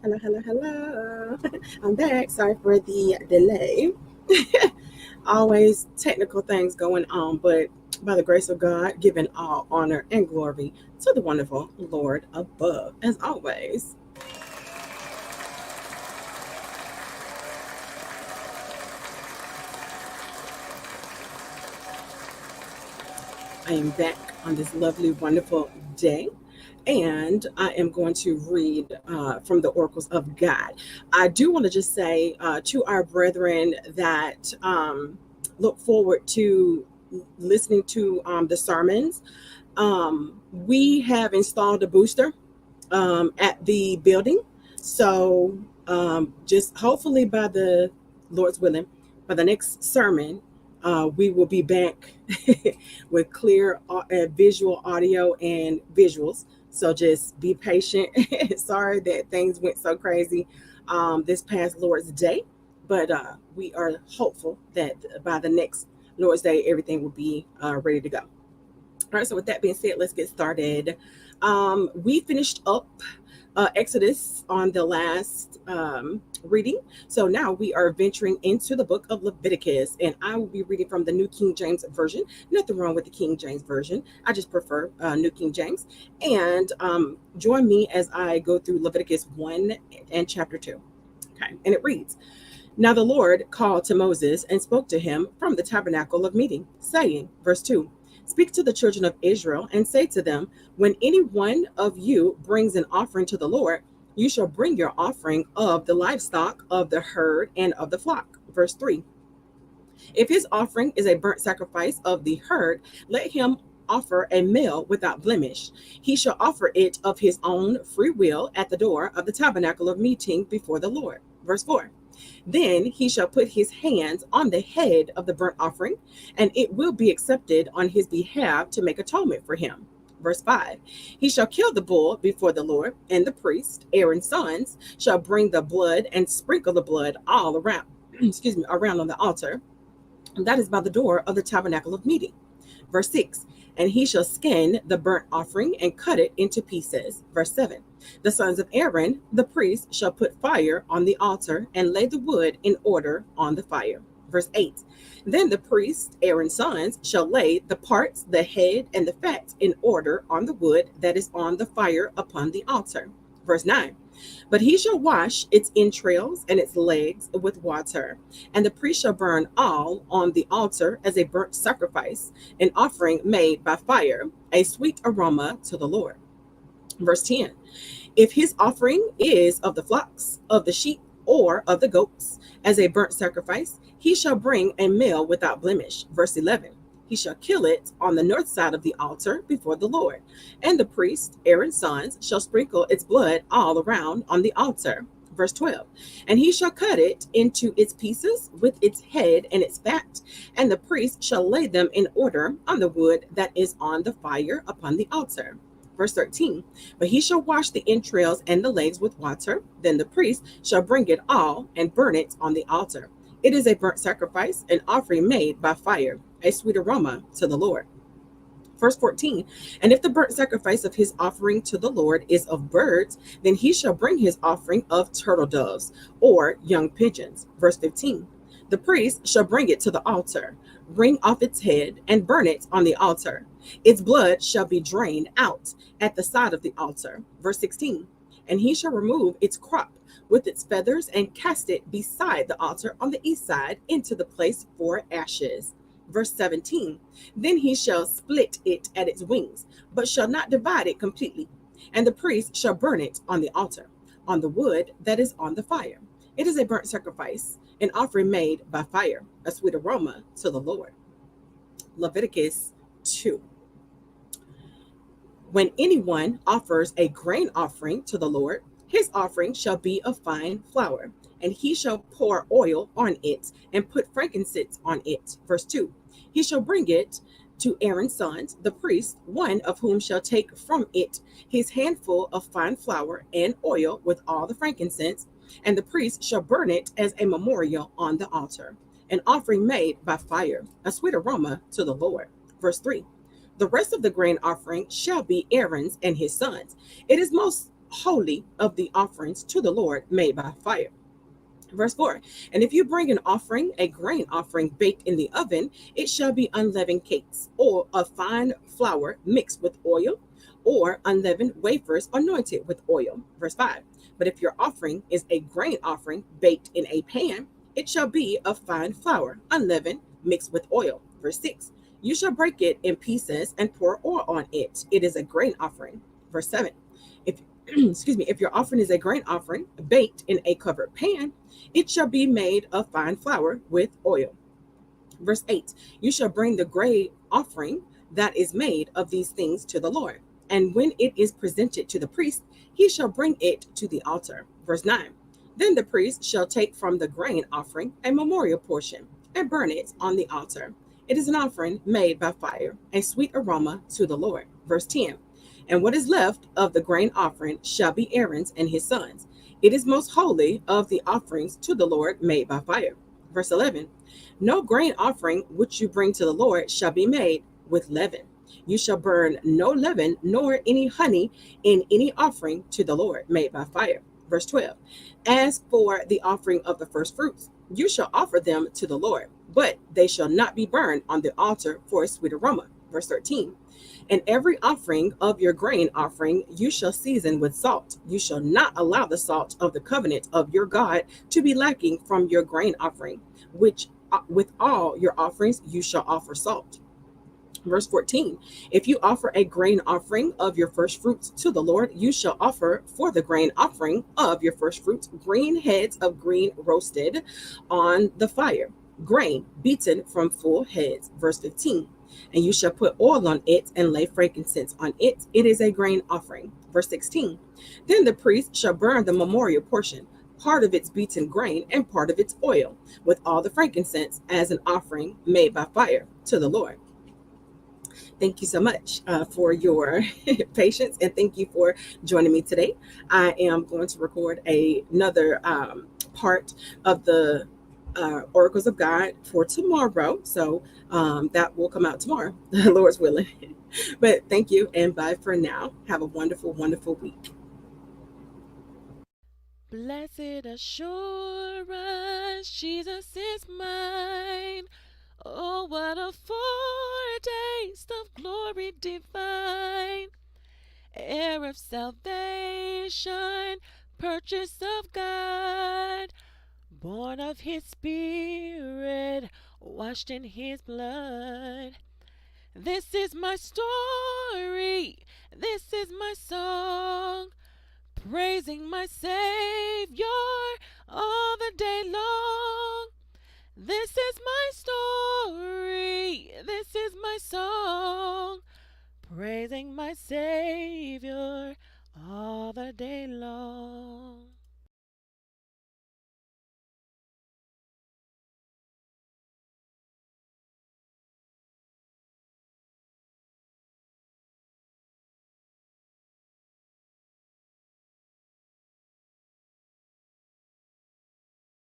Hello, hello, hello. I'm back. Sorry for the delay. Always technical things going on, but by the grace of God, giving all honor and glory to the wonderful Lord above, as always. I am back on this lovely, wonderful day. And I am going to read from the oracles of God. I do want to just say to our brethren that look forward to listening to the sermons. We have installed a booster at the building. So just hopefully by the Lord's willing, by the next sermon, we will be back with clear visual audio and visuals. So just be patient. Sorry that things went so crazy this past Lord's Day, but we are hopeful that by the next Lord's Day, everything will be ready to go. All right, so with that being said, let's get started. We finished up Exodus on the last reading. So now we are venturing into the book of Leviticus, and I will be reading from the New King James Version. Nothing wrong with the King James Version. I just prefer New King James. And join me as I go through Leviticus 1 and chapter 2. Okay, and it reads, Now the Lord called to Moses and spoke to him from the tabernacle of meeting, saying, verse 2, Speak to the children of Israel and say to them, When any one of you brings an offering to the Lord, you shall bring your offering of the livestock, of the herd, and of the flock. Verse 3, If his offering is a burnt sacrifice of the herd, let him offer a male without blemish. He shall offer it of his own free will at the door of the tabernacle of meeting before the Lord. Verse 4, Then he shall put his hands on the head of the burnt offering, and it will be accepted on his behalf to make atonement for him. Verse 5, He shall kill the bull before the Lord, and the priest, Aaron's sons, shall bring the blood and sprinkle the blood all around, around on the altar. And that is by the door of the tabernacle of meeting. Verse 6, And he shall skin the burnt offering and cut it into pieces. Verse 7, The sons of Aaron, the priest, shall put fire on the altar and lay the wood in order on the fire. Verse 8, Then the priest, Aaron's sons, shall lay the parts, the head, and the fat in order on the wood that is on the fire upon the altar. Verse 9, But he shall wash its entrails and its legs with water, and the priest shall burn all on the altar as a burnt sacrifice, an offering made by fire, a sweet aroma to the Lord. Verse 10, If his offering is of the flocks, of the sheep, or of the goats, as a burnt sacrifice, he shall bring a male without blemish. Verse 11, He shall kill it on the north side of the altar before the Lord, and the priest, Aaron's sons, shall sprinkle its blood all around on the altar. Verse 12, And he shall cut it into its pieces with its head and its fat, and the priest shall lay them in order on the wood that is on the fire upon the altar. Verse 13, But he shall wash the entrails and the legs with water. Then the priest shall bring it all and burn it on the altar. It is a burnt sacrifice, an offering made by fire, a sweet aroma to the Lord. Verse 14, And if the burnt sacrifice of his offering to the Lord is of birds, then he shall bring his offering of turtle doves or young pigeons. Verse 15, The priest shall bring it to the altar, wring off its head, and burn it on the altar. Its blood shall be drained out at the side of the altar. Verse 16, And he shall remove its crop with its feathers and cast it beside the altar on the east side into the place for ashes. Verse 17, Then he shall split it at its wings, but shall not divide it completely. And the priest shall burn it on the altar, on the wood that is on the fire. It is a burnt sacrifice, an offering made by fire, a sweet aroma to the Lord. Leviticus 2. When anyone offers a grain offering to the Lord, his offering shall be of fine flour, and he shall pour oil on it and put frankincense on it. Verse 2, He shall bring it to Aaron's sons, the priests, one of whom shall take from it his handful of fine flour and oil with all the frankincense, and the priest shall burn it as a memorial on the altar, an offering made by fire, a sweet aroma to the Lord. Verse 3, The rest of the grain offering shall be Aaron's and his sons. It is most holy of the offerings to the Lord made by fire. Verse 4. And if you bring an offering, a grain offering baked in the oven, it shall be unleavened cakes, or of fine flour mixed with oil, or unleavened wafers anointed with oil. Verse 5. But if your offering is a grain offering baked in a pan, it shall be of fine flour, unleavened, mixed with oil. Verse 6. You shall break it in pieces and pour oil on it. It is a grain offering. Verse 7. If excuse me, if your offering is a grain offering baked in a covered pan, it shall be made of fine flour with oil. Verse 8. You shall bring the grain offering that is made of these things to the Lord. And when it is presented to the priest, he shall bring it to the altar. Verse 9. Then the priest shall take from the grain offering a memorial portion and burn it on the altar. It is an offering made by fire, a sweet aroma to the Lord. Verse 10. And what is left of the grain offering shall be Aaron's and his sons. It is most holy of the offerings to the Lord made by fire. Verse 11. No grain offering which you bring to the Lord shall be made with leaven. You shall burn no leaven nor any honey in any offering to the Lord made by fire. Verse 12. As for the offering of the first fruits, you shall offer them to the Lord, but they shall not be burned on the altar for a sweet aroma. Verse 13. And every offering of your grain offering you shall season with salt. You shall not allow the salt of the covenant of your God to be lacking from your grain offering, which with all your offerings you shall offer salt. Verse 14. If you offer a grain offering of your first fruits to the Lord, you shall offer for the grain offering of your first fruits green heads of green roasted on the fire, grain beaten from full heads. Verse 15. And you shall put oil on it and lay frankincense on it. It is a grain offering. Verse 16. Then the priest shall burn the memorial portion, part of its beaten grain and part of its oil, with all the frankincense as an offering made by fire to the Lord. Thank you so much for your patience, and thank you for joining me today. I am going to record another part of the Oracles of God for tomorrow. So that will come out tomorrow, Lord's willing. But thank you, and bye for now. Have a wonderful, wonderful week. Blessed assurance, Jesus is mine. Oh, what a foretaste of glory divine, heir of salvation, purchase of God, born of his spirit, washed in his blood. This is my story, this is my song, praising my Savior all the day long. This is my story, this is my song, praising my Savior all the day long.